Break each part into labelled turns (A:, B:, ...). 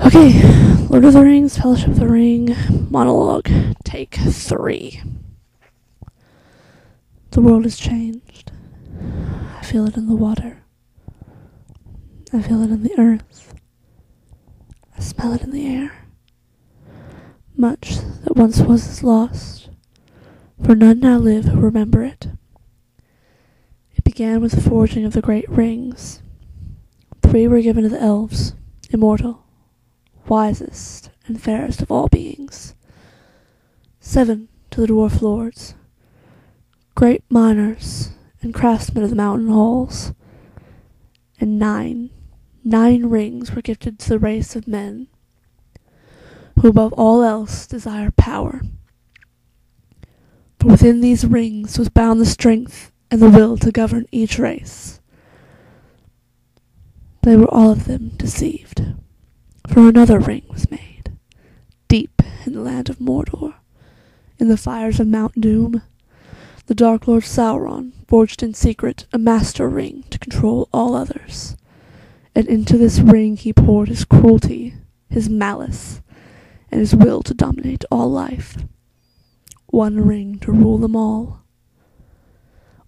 A: Okay, Lord of the Rings, Fellowship of the Ring, Monologue, take 3. The world has changed. I feel it in the water. I feel it in the earth. I smell it in the air. Much that once was is lost, for none now live who remember it. It began with the forging of the great rings. 3 were given to the elves, immortal, wisest and fairest of all beings. 7 to the dwarf lords, great miners and craftsmen of the mountain halls. And 9 rings were gifted to the race of men, who above all else desire power. For within these rings was bound the strength and the will to govern each race. They were all of them deceived, for another ring was made, deep in the land of Mordor, in the fires of Mount Doom. The Dark Lord Sauron forged in secret a master ring to control all others, and into this ring he poured his cruelty, his malice, and his will to dominate all life. 1 ring to rule them all.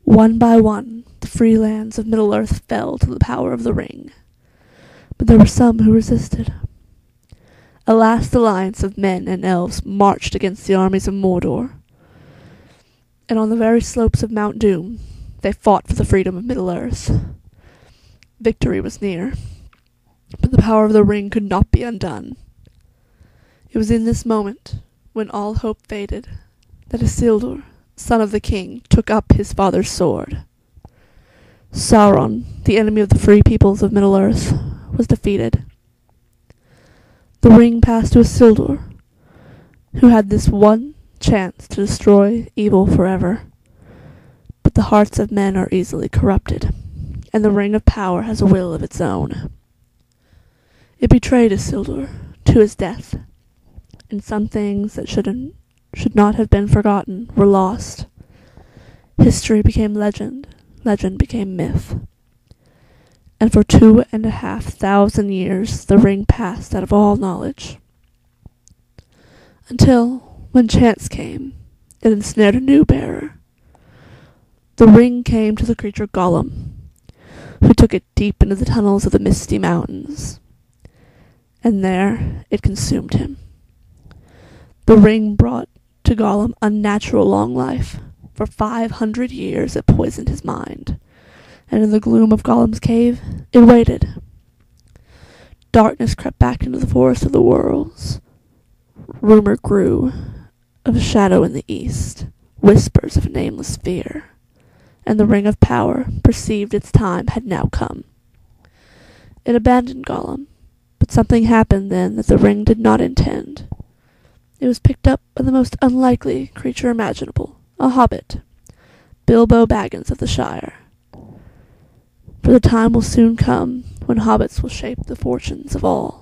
A: One by one, the free lands of Middle-earth fell to the power of the ring, but there were some who resisted. A last alliance of men and elves marched against the armies of Mordor, and on the very slopes of Mount Doom they fought for the freedom of Middle-earth. Victory was near, but the power of the ring could not be undone. It was in this moment, when all hope faded, that Isildur, son of the king, took up his father's sword. Sauron, the enemy of the free peoples of Middle-earth, was defeated. The ring passed to Isildur, who had this one chance to destroy evil forever. But the hearts of men are easily corrupted, and the ring of power has a will of its own. It betrayed Isildur to his death, and some things that should not have been forgotten were lost. History became legend, legend became myth. And for 2,500 years the ring passed out of all knowledge. Until, when chance came, it ensnared a new bearer. The ring came to the creature Gollum, who took it deep into the tunnels of the misty mountains, and there it consumed him. The ring brought to Gollum unnatural long life. For 500 years it poisoned his mind, and in the gloom of Gollum's cave it waited. Darkness crept back into the forest of the worlds. Rumor grew of a shadow in the east, whispers of nameless fear, and the ring of power perceived its time had now come. It abandoned Gollum, but something happened then that the ring did not intend. It was picked up by the most unlikely creature imaginable, a hobbit, Bilbo Baggins of the Shire. For the time will soon come when hobbits will shape the fortunes of all.